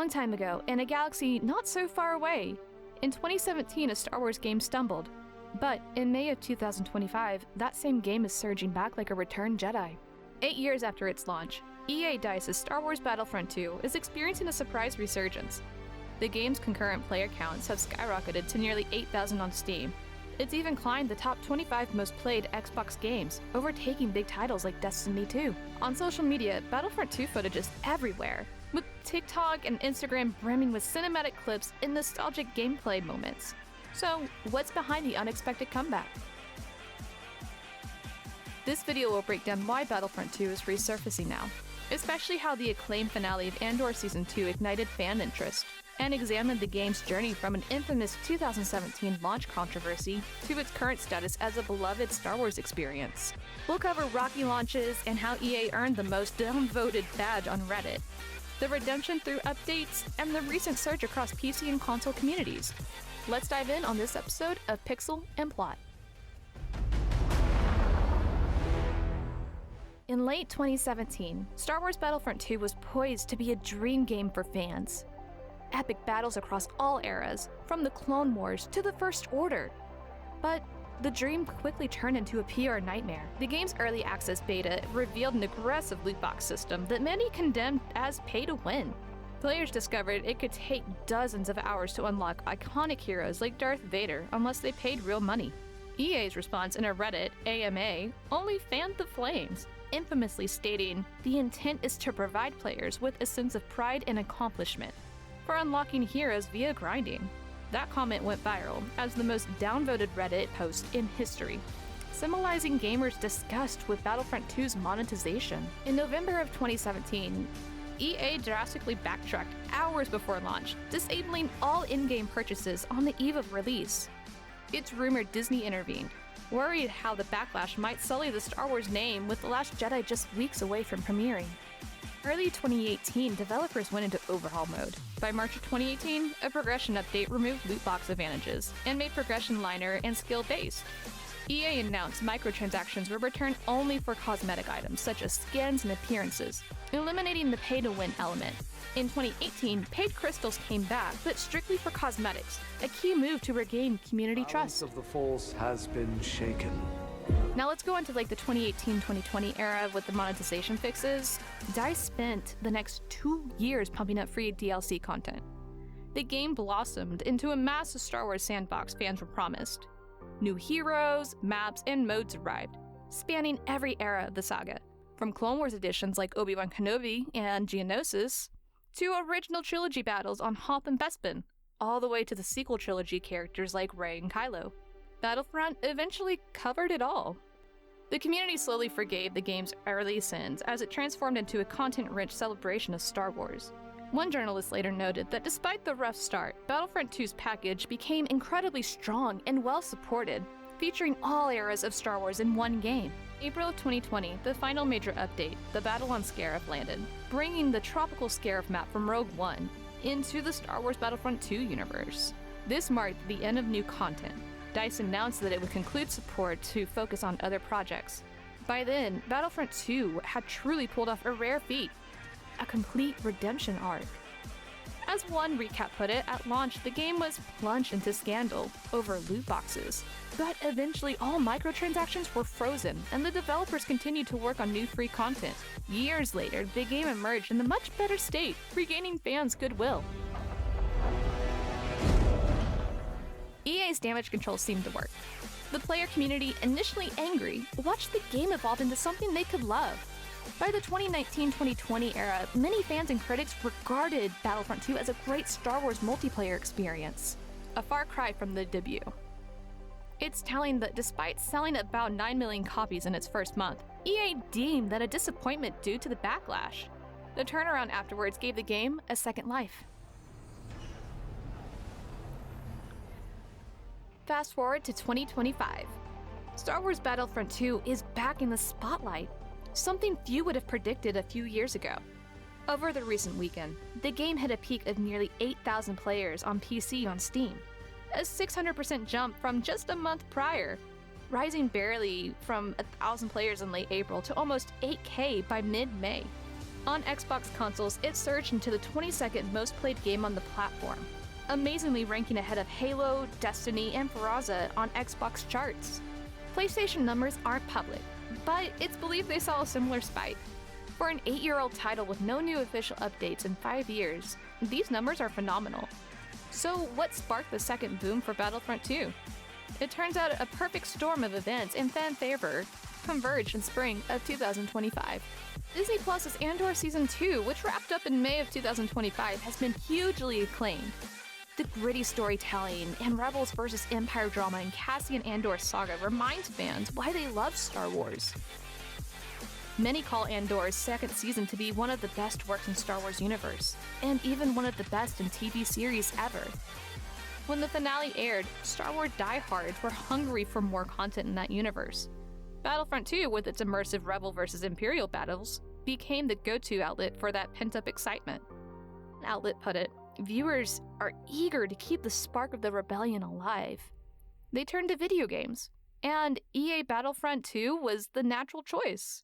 long time ago, in a galaxy not so far away, in 2017 a Star Wars game stumbled. But in May of 2025, that same game is surging back like a returned Jedi. 8 years after its launch, EA Dice's Star Wars Battlefront II is experiencing a surprise resurgence. The game's concurrent player counts have skyrocketed to nearly 8,000 on Steam. It's even climbed the top 25 most played Xbox games, overtaking big titles like Destiny 2. On social media, Battlefront 2 footage is everywhere, with TikTok and Instagram brimming with cinematic clips and nostalgic gameplay moments. So, what's behind the unexpected comeback? This video will break down why Battlefront 2 is resurfacing now, especially how the acclaimed finale of Andor Season 2 ignited fan interest, and examine the game's journey from an infamous 2017 launch controversy to its current status as a beloved Star Wars experience. We'll cover rocky launches and how EA earned the most downvoted badge on Reddit, the redemption through updates, and the recent surge across PC and console communities. Let's dive in on this episode of Pixel and Plot. In late 2017, Star Wars Battlefront 2 was poised to be a dream game for fans. Epic battles across all eras, from the Clone Wars to the First Order. But the dream quickly turned into a PR nightmare. The game's early access beta revealed an aggressive loot box system that many condemned as pay to win. Players discovered it could take dozens of hours to unlock iconic heroes like Darth Vader unless they paid real money. EA's response in a Reddit AMA only fanned the flames, infamously stating, "The intent is to provide players with a sense of pride and accomplishment for unlocking heroes via grinding." That comment went viral as the most downvoted Reddit post in history, symbolizing gamers' disgust with Battlefront 2's monetization. In November of 2017, EA drastically backtracked hours before launch, disabling all in-game purchases on the eve of release. It's rumored Disney intervened, worried how the backlash might sully the Star Wars name with The Last Jedi just weeks away from premiering. Early 2018, developers went into overhaul mode. By March of 2018, a progression update removed loot box advantages and made progression linear and skill-based. EA announced microtransactions were returned only for cosmetic items such as skins and appearances, eliminating the pay-to-win element. In 2018, paid crystals came back, but strictly for cosmetics, a key move to regain community trust. The balance of the Force has been shaken. Now let's go into the 2018-2020 era with the monetization fixes. DICE spent the next 2 years pumping up free DLC content. The game blossomed into a massive Star Wars sandbox fans were promised. New heroes, maps, and modes arrived, spanning every era of the saga, from Clone Wars editions like Obi-Wan Kenobi and Geonosis, to original trilogy battles on Hoth and Bespin, all the way to the sequel trilogy characters like Rey and Kylo. Battlefront eventually covered it all. The community slowly forgave the game's early sins as it transformed into a content-rich celebration of Star Wars. One journalist later noted that despite the rough start, Battlefront 2's package became incredibly strong and well-supported, featuring all eras of Star Wars in one game. April of 2020, the final major update, the Battle on Scarif, landed, bringing the tropical Scarif map from Rogue One into the Star Wars Battlefront 2 universe. This marked the end of new content. DICE announced that it would conclude support to focus on other projects. By then, Battlefront 2 had truly pulled off a rare feat, a complete redemption arc. As one recap put it, at launch, the game was plunged into scandal over loot boxes. But eventually, all microtransactions were frozen, and the developers continued to work on new free content. Years later, the game emerged in a much better state, regaining fans' goodwill. EA's damage control seemed to work. The player community, initially angry, watched the game evolve into something they could love. By the 2019-2020 era, many fans and critics regarded Battlefront 2 as a great Star Wars multiplayer experience, a far cry from the debut. It's telling that despite selling about 9 million copies in its first month, EA deemed that a disappointment due to the backlash. The turnaround afterwards gave the game a second life. Fast forward to 2025. Star Wars Battlefront 2 is back in the spotlight, something few would have predicted a few years ago. Over the recent weekend, the game hit a peak of nearly 8,000 players on PC on Steam, a 600% jump from just a month prior, rising barely from 1,000 players in late April to almost 8K by mid-May. On Xbox consoles, it surged into the 22nd most played game on the platform, amazingly ranking ahead of Halo, Destiny, and Forza on Xbox charts. PlayStation numbers aren't public, but it's believed they saw a similar spike. For an 8-year-old title with no new official updates in 5 years, these numbers are phenomenal. So what sparked the second boom for Battlefront II? It turns out a perfect storm of events and fan favor converged in spring of 2025. Disney Plus's Andor Season 2, which wrapped up in May of 2025, has been hugely acclaimed. The gritty storytelling and Rebels vs. Empire drama in Cassian Andor's saga reminds fans why they love Star Wars. Many call Andor's second season to be one of the best works in Star Wars universe, and even one of the best in TV series ever. When the finale aired, Star Wars diehards were hungry for more content in that universe. Battlefront II, with its immersive Rebel vs. Imperial battles, became the go-to outlet for that pent-up excitement. An outlet put it, viewers are eager to keep the spark of the rebellion alive. They turned to video games, and EA Battlefront 2 was the natural choice.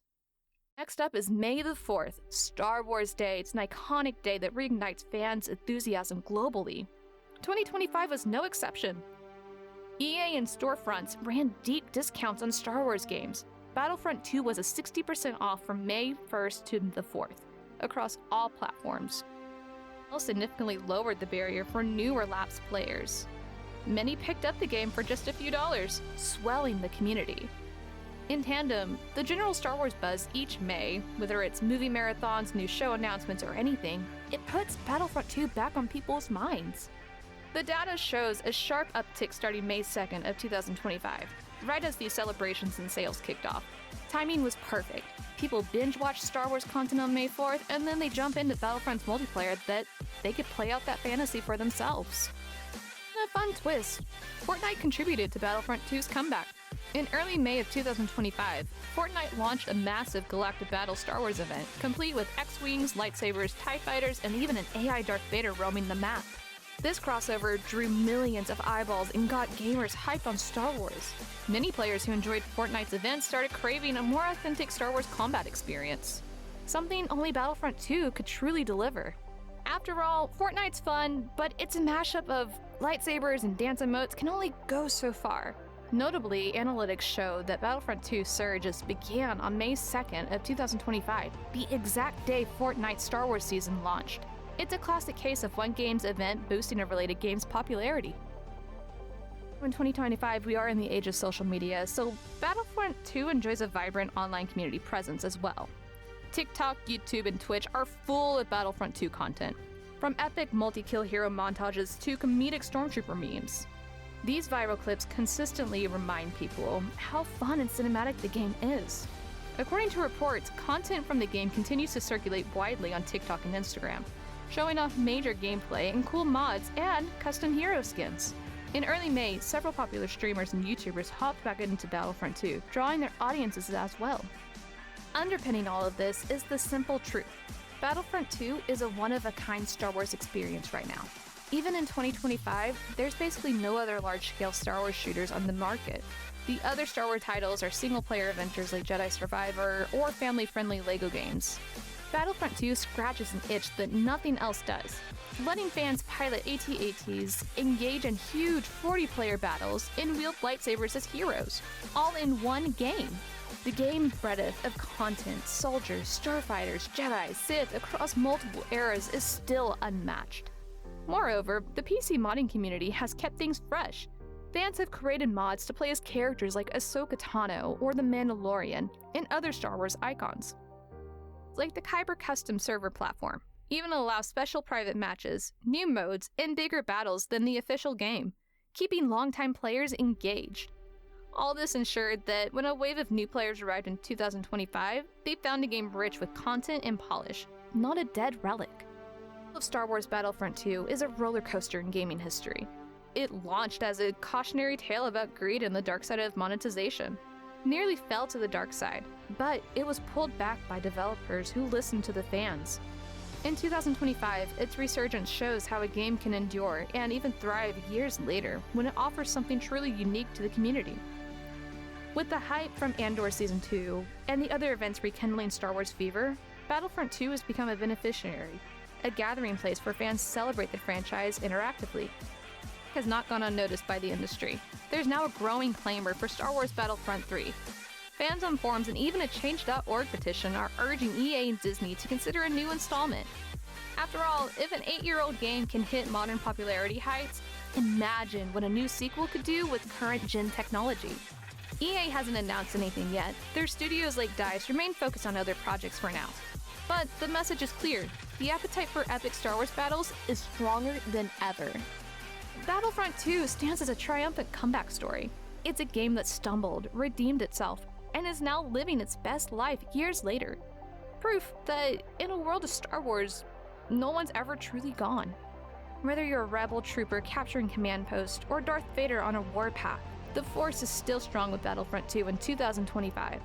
Next up is May the 4th, Star Wars Day. It's an iconic day that reignites fans' enthusiasm globally. 2025 was no exception. EA and storefronts ran deep discounts on Star Wars games. Battlefront 2 was a 60% off from May 1st to the 4th, across all platforms. It significantly lowered the barrier for new or lapsed players. Many picked up the game for just a few dollars, swelling the community. In tandem, the general Star Wars buzz each May, whether it's movie marathons, new show announcements, or anything, it puts Battlefront 2 back on people's minds. The data shows a sharp uptick starting May 2nd of 2025, right as these celebrations and sales kicked off. Timing was perfect. People binge-watch Star Wars content on May 4th, and then they jump into Battlefront's multiplayer that they could play out that fantasy for themselves. And a fun twist, Fortnite contributed to Battlefront 2's comeback. In early May of 2025, Fortnite launched a massive Galactic Battle Star Wars event, complete with X-Wings, lightsabers, TIE fighters, and even an AI Darth Vader roaming the map. This crossover drew millions of eyeballs and got gamers hyped on Star Wars. Many players who enjoyed Fortnite's event started craving a more authentic Star Wars combat experience, something only Battlefront 2 could truly deliver. After all, Fortnite's fun, but it's a mashup of lightsabers and dance emotes can only go so far. Notably, analytics show that Battlefront 2 surges began on May 2nd of 2025, the exact day Fortnite's Star Wars season launched. It's a classic case of one game's event boosting a related game's popularity. In 2025, we are in the age of social media, so Battlefront 2 enjoys a vibrant online community presence as well. TikTok, YouTube, and Twitch are full of Battlefront 2 content, from epic multi-kill hero montages to comedic stormtrooper memes. These viral clips consistently remind people how fun and cinematic the game is. According to reports, content from the game continues to circulate widely on TikTok and Instagram, showing off major gameplay and cool mods and custom hero skins. In early May, several popular streamers and YouTubers hopped back into Battlefront 2, drawing their audiences as well. Underpinning all of this is the simple truth. Battlefront 2 is a one-of-a-kind Star Wars experience right now. Even in 2025, there's basically no other large-scale Star Wars shooters on the market. The other Star Wars titles are single-player adventures like Jedi Survivor or family-friendly LEGO games. Battlefront 2 scratches an itch that nothing else does, letting fans pilot AT-ATs, engage in huge 40-player battles, and wield lightsabers as heroes, all in one game. The game's breadth of content, soldiers, starfighters, Jedi, Sith across multiple eras is still unmatched. Moreover, the PC modding community has kept things fresh. Fans have created mods to play as characters like Ahsoka Tano or the Mandalorian and other Star Wars icons. Like the Kyber Custom server platform, even allows special private matches, new modes, and bigger battles than the official game, keeping longtime players engaged. All this ensured that when a wave of new players arrived in 2025, they found a game rich with content and polish, not a dead relic. Star Wars Battlefront II is a roller coaster in gaming history. It launched as a cautionary tale about greed and the dark side of monetization. Nearly fell to the dark side, but it was pulled back by developers who listened to the fans. In 2025, its resurgence shows how a game can endure and even thrive years later when it offers something truly unique to the community. With the hype from Andor Season 2 and the other events rekindling Star Wars fever, Battlefront 2 has become a beneficiary, a gathering place where fans celebrate the franchise interactively. Has not gone unnoticed by the industry. There's now a growing clamor for Star Wars Battlefront 3. Fans on forums and even a change.org petition are urging EA and Disney to consider a new installment. After all, if an 8-year-old game can hit modern popularity heights, imagine what a new sequel could do with current-gen technology. EA hasn't announced anything yet. Their studios like DICE remain focused on other projects for now. But the message is clear. The appetite for epic Star Wars battles is stronger than ever. Battlefront 2 stands as a triumphant comeback story. It's a game that stumbled, redeemed itself, and is now living its best life years later. Proof that in a world of Star Wars, no one's ever truly gone. Whether you're a rebel trooper capturing command post or Darth Vader on a warpath, the Force is still strong with Battlefront 2 in 2025.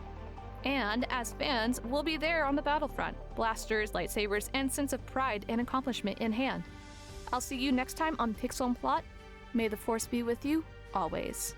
And as fans, we'll be there on the battlefront, blasters, lightsabers, and sense of pride and accomplishment in hand. I'll see you next time on Pixel and Plot. May the Force be with you, always.